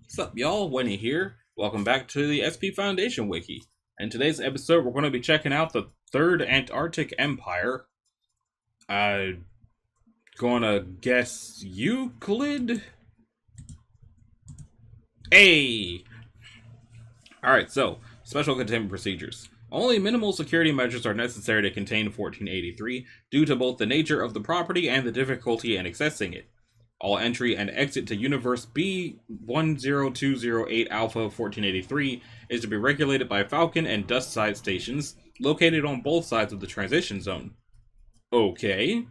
What's up, y'all? Winnie here. Welcome back to the SP Foundation Wiki. In today's episode, we're going to be checking out the Third Antarctic Empire. I'm gonna guess Euclid? Hey! Alright, so, special containment procedures. Only minimal security measures are necessary to contain 1483 due to both the nature of the property and the difficulty in accessing it. All entry and exit to Universe B10208 Alpha 1483 is to be regulated by Falcon and Dust Side stations located on both sides of the transition zone. Okay.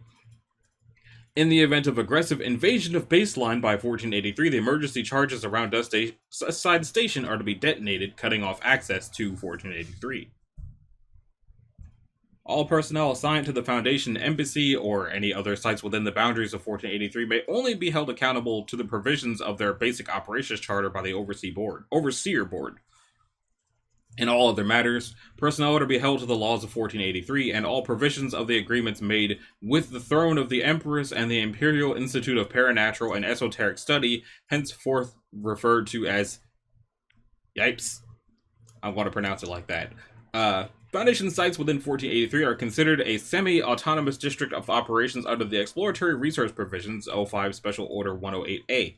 In the event of aggressive invasion of baseline by 1483, the emergency charges around Dust Side Station are to be detonated, cutting off access to 1483. All personnel assigned to the Foundation Embassy or any other sites within the boundaries of 1483 may only be held accountable to the provisions of their basic operations charter by the Overseer Board. In all other matters, personnel are to be held to the laws of 1483 and all provisions of the agreements made with the throne of the Empress and the Imperial Institute of Paranatural and Esoteric Study, henceforth referred to as Yipes. I want to pronounce it like that. Foundation sites within 1483 are considered a semi-autonomous district of operations under the Exploratory Research Provisions, O5 Special Order 108A.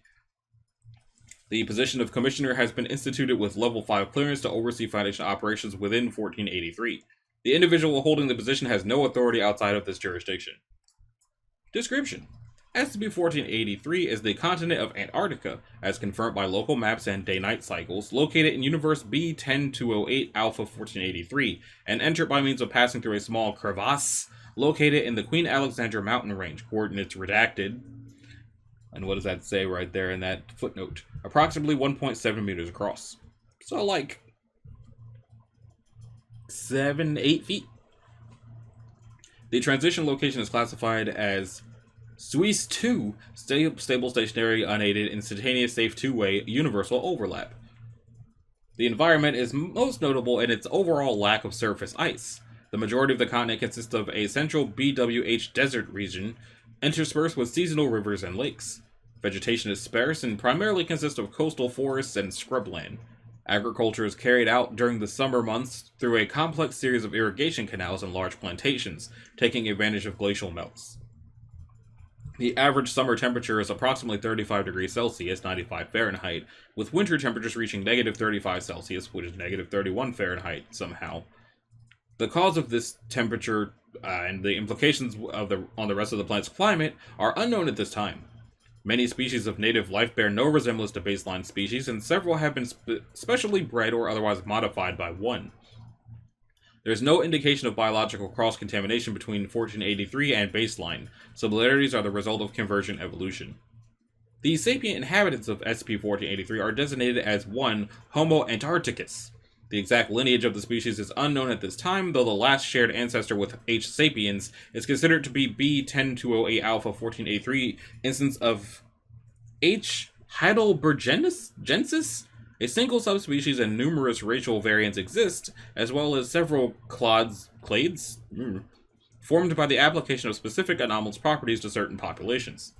The position of Commissioner has been instituted with Level 5 clearance to oversee Foundation operations within 1483. The individual holding the position has no authority outside of this jurisdiction. Description: SCP-1483 is the continent of Antarctica, as confirmed by local maps and day-night cycles, located in Universe B10208 Alpha 1483, and entered by means of passing through a small crevasse located in the Queen Alexandra mountain range, coordinates redacted. And what does that say right there in that footnote? Approximately 1.7 meters across. So like 7-8 feet. The transition location is classified as Suisse 2, stable, stationary, unaided, instantaneous, safe two-way, universal overlap. The environment is most notable in its overall lack of surface ice. The majority of the continent consists of a central BWH desert region, interspersed with seasonal rivers and lakes. Vegetation is sparse and primarily consists of coastal forests and scrubland. Agriculture is carried out during the summer months through a complex series of irrigation canals and large plantations, taking advantage of glacial melts. The average summer temperature is approximately 35 degrees Celsius, 95 Fahrenheit, with winter temperatures reaching negative 35 Celsius, which is negative 31 Fahrenheit somehow. The cause of this temperature and the implications on the rest of the planet's climate are unknown at this time. Many species of native life bear no resemblance to baseline species, and several have been specially bred or otherwise modified by one. There is no indication of biological cross-contamination between 1483 and baseline. Similarities are the result of convergent evolution. The sapient inhabitants of SCP-1483 are designated as 1. Homo antarcticus. The exact lineage of the species is unknown at this time, though the last shared ancestor with H. sapiens is considered to be B10208 Alpha 1483 instance of H. heidelbergensis. A single subspecies and numerous racial variants exist, as well as several clades formed by the application of specific anomalous properties to certain populations.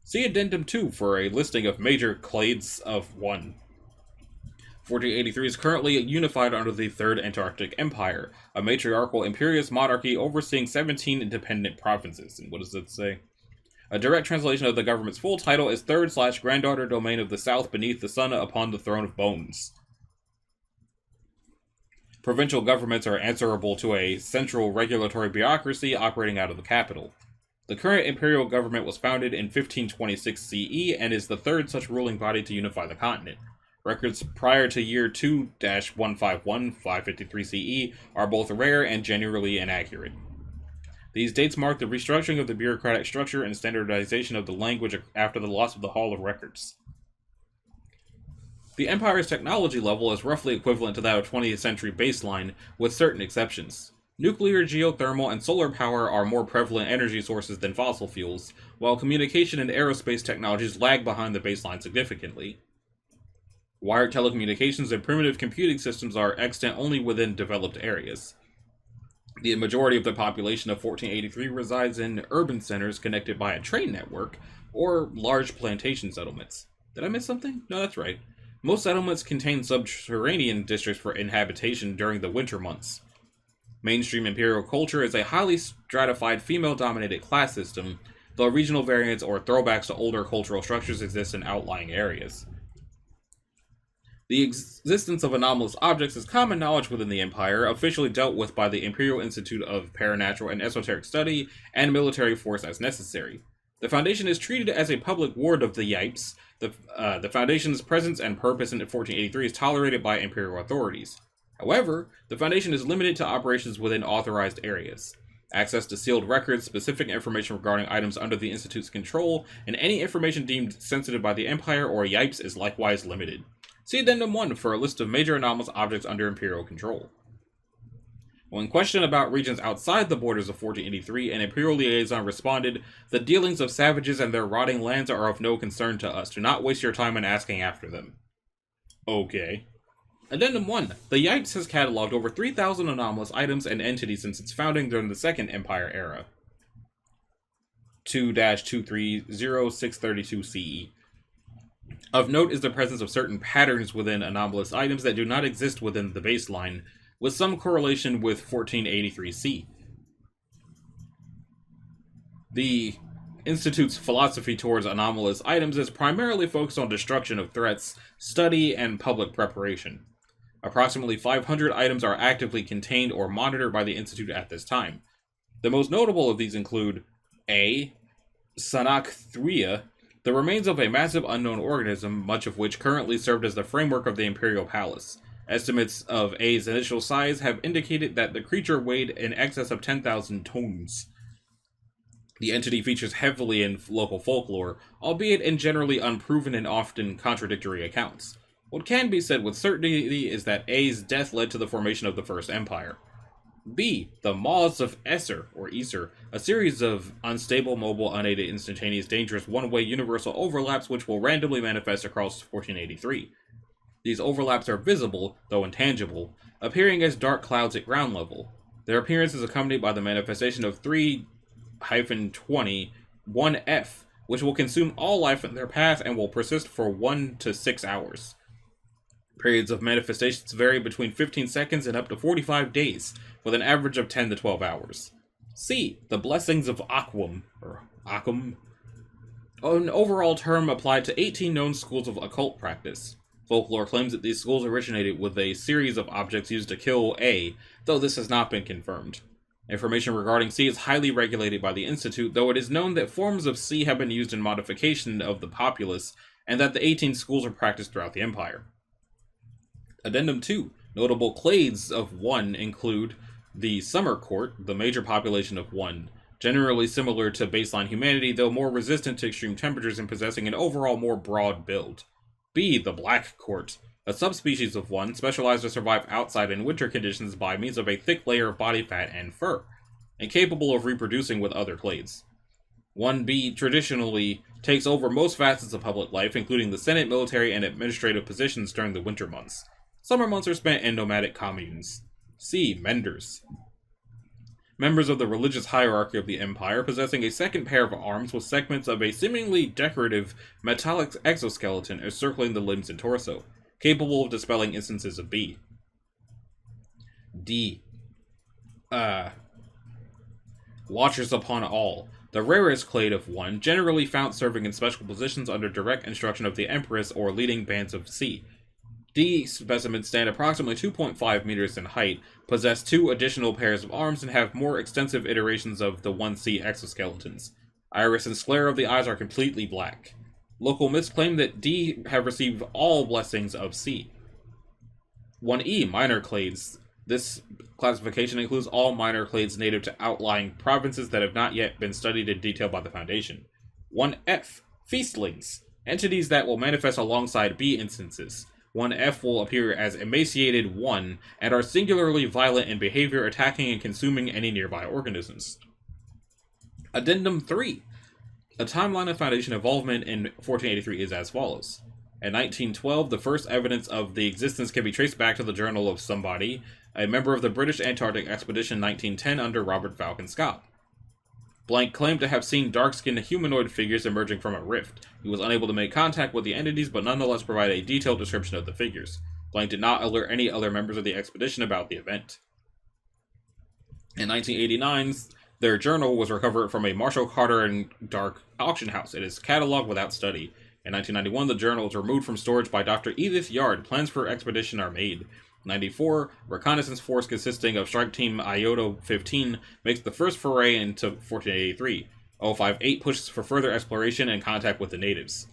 See Addendum 2 for a listing of major clades of 1. 1483 is currently unified under the Third Antarctic Empire, a matriarchal imperious monarchy overseeing 17 independent provinces. And what does it say? A direct translation of the government's full title is Third/Granddaughter Domain of the South beneath the sun upon the Throne of Bones. Provincial governments are answerable to a central regulatory bureaucracy operating out of the capital. The current imperial government was founded in 1526 CE and is the third such ruling body to unify the continent. Records prior to year 2-151-553 CE are both rare and generally inaccurate. These dates mark the restructuring of the bureaucratic structure and standardization of the language after the loss of the Hall of Records. The Empire's technology level is roughly equivalent to that of 20th century baseline, with certain exceptions. Nuclear, geothermal, and solar power are more prevalent energy sources than fossil fuels, while communication and aerospace technologies lag behind the baseline significantly. Wired telecommunications and primitive computing systems are extant only within developed areas. The majority of the population of 1483 resides in urban centers connected by a train network or large plantation settlements. Did I miss something? No, that's right. Most settlements contain subterranean districts for inhabitation during the winter months. Mainstream Imperial culture is a highly stratified female-dominated class system, though regional variants or throwbacks to older cultural structures exist in outlying areas. The existence of anomalous objects is common knowledge within the Empire, officially dealt with by the Imperial Institute of Paranatural and Esoteric Study and military force as necessary. The Foundation is treated as a public ward of the Yipes. The Foundation's presence and purpose in 1483 is tolerated by Imperial authorities. However, the Foundation is limited to operations within authorized areas. Access to sealed records, specific information regarding items under the Institute's control, and any information deemed sensitive by the Empire or Yipes is likewise limited. See Addendum 1 for a list of major anomalous objects under Imperial control. When questioned about regions outside the borders of 1483, an Imperial liaison responded, "The dealings of savages and their rotting lands are of no concern to us. Do not waste your time in asking after them." Okay. Addendum 1. The Yipes has cataloged over 3,000 anomalous items and entities since its founding during the Second Empire era. 2-230632 CE. Of note is the presence of certain patterns within anomalous items that do not exist within the baseline, with some correlation with 1483C. The Institute's philosophy towards anomalous items is primarily focused on destruction of threats, study, and public preparation. Approximately 500 items are actively contained or monitored by the Institute at this time. The most notable of these include A. Sanakthria, the remains of a massive unknown organism, much of which currently served as the framework of the Imperial Palace. Estimates of A's initial size have indicated that the creature weighed in excess of 10,000 tons. The entity features heavily in local folklore, albeit in generally unproven and often contradictory accounts. What can be said with certainty is that A's death led to the formation of the First Empire. B. The Maws of Esser, or Esser, a series of unstable, mobile, unaided, instantaneous, dangerous, one-way universal overlaps which will randomly manifest across 1483. These overlaps are visible, though intangible, appearing as dark clouds at ground level. Their appearance is accompanied by the manifestation of 3-20-1F, which will consume all life in their path and will persist for 1 to 6 hours. Periods of manifestations vary between 15 seconds and up to 45 days, with an average of 10 to 12 hours. C. The Blessings of Aquum, or Akum, an overall term applied to 18 known schools of occult practice. Folklore claims that these schools originated with a series of objects used to kill A, though this has not been confirmed. Information regarding C is highly regulated by the Institute, though it is known that forms of C have been used in modification of the populace, and that the 18 schools are practiced throughout the Empire. Addendum 2. Notable clades of 1 include the Summer Court, the major population of 1, generally similar to baseline humanity, though more resistant to extreme temperatures and possessing an overall more broad build. B. The Black Court, a subspecies of 1 specialized to survive outside in winter conditions by means of a thick layer of body fat and fur, and capable of reproducing with other clades. 1B traditionally takes over most facets of public life, including the Senate, military, and administrative positions during the winter months. Summer months are spent in nomadic communes. C. Menders. Members of the religious hierarchy of the Empire, possessing a second pair of arms with segments of a seemingly decorative metallic exoskeleton encircling the limbs and torso, capable of dispelling instances of B. D. Watchers upon all, the rarest clade of 1, generally found serving in special positions under direct instruction of the Empress or leading bands of C. D specimens stand approximately 2.5 meters in height, possess 2 additional pairs of arms, and have more extensive iterations of the 1C exoskeletons. Iris and sclera of the eyes are completely black. Local myths claim that D have received all blessings of C. 1E, minor clades. This classification includes all minor clades native to outlying provinces that have not yet been studied in detail by the Foundation. 1F, feastlings. Entities that will manifest alongside B instances. 1F will appear as emaciated 1 and are singularly violent in behavior, attacking and consuming any nearby organisms. Addendum 3. A timeline of Foundation involvement in 1483 is as follows. In 1912, the first evidence of the existence can be traced back to the journal of somebody, a member of the British Antarctic Expedition 1910 under Robert Falcon Scott. Blank claimed to have seen dark-skinned humanoid figures emerging from a rift. He was unable to make contact with the entities, but nonetheless provided a detailed description of the figures. Blank did not alert any other members of the expedition about the event. In 1989, their journal was recovered from a Marshall Carter and Dark auction house. It is cataloged without study. In 1991, the journal was removed from storage by Dr. Edith Yard. Plans for expedition are made. 94, reconnaissance force consisting of Strike Team Iota 15 makes the first foray into 1483. 058 pushes for further exploration and contact with the natives.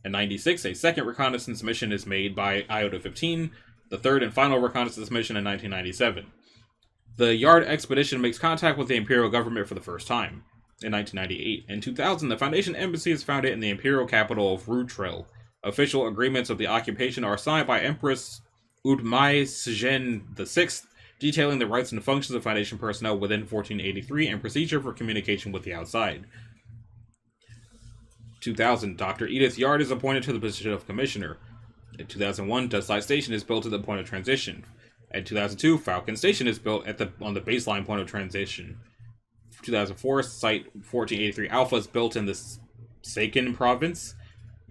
In 96, a second reconnaissance mission is made by Iota 15, the third and final reconnaissance mission in 1997. The Yard expedition makes contact with the Imperial government for the first time. In 1998. In 2000, the Foundation Embassy is founded in the Imperial capital of Rutrel. Official agreements of the occupation are signed by Empress Udmai Sjen VI, detailing the rights and functions of Foundation personnel within 1483 and procedure for communication with the outside. 2000, Dr. Edith Yard is appointed to the position of Commissioner. In 2001, Dust Station is built at the point of transition. In 2002, Falcon Station is built on the baseline point of transition. 2004, Site 1483 Alpha is built in the Saken province.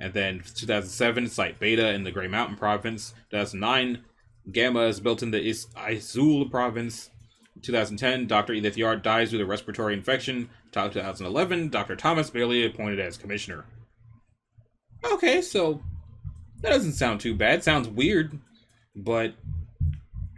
And then 2007, Site Beta in the Grey Mountain province. 2009, Gamma is built in the Izul province. 2010, Dr. Edith Yard dies due to respiratory infection. 2011, Dr. Thomas Bailey appointed as commissioner. Okay, so that doesn't sound too bad. Sounds weird, but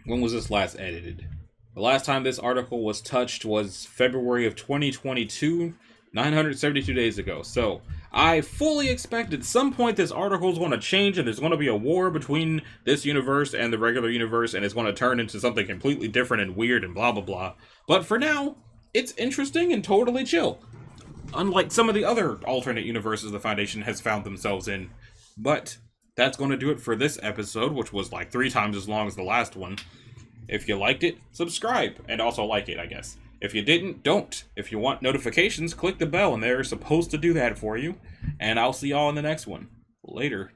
when was this last edited? The last time this article was touched was February of 2022, 972 days ago. So, I fully expect at some point this article is going to change and there's going to be a war between this universe and the regular universe and it's going to turn into something completely different and weird and blah blah blah. But for now, it's interesting and totally chill. Unlike some of the other alternate universes the Foundation has found themselves in. But that's going to do it for this episode, which was like 3 times as long as the last one. If you liked it, subscribe, and also like it, I guess. If you didn't, don't. If you want notifications, click the bell, and they're supposed to do that for you. And I'll see y'all in the next one. Later.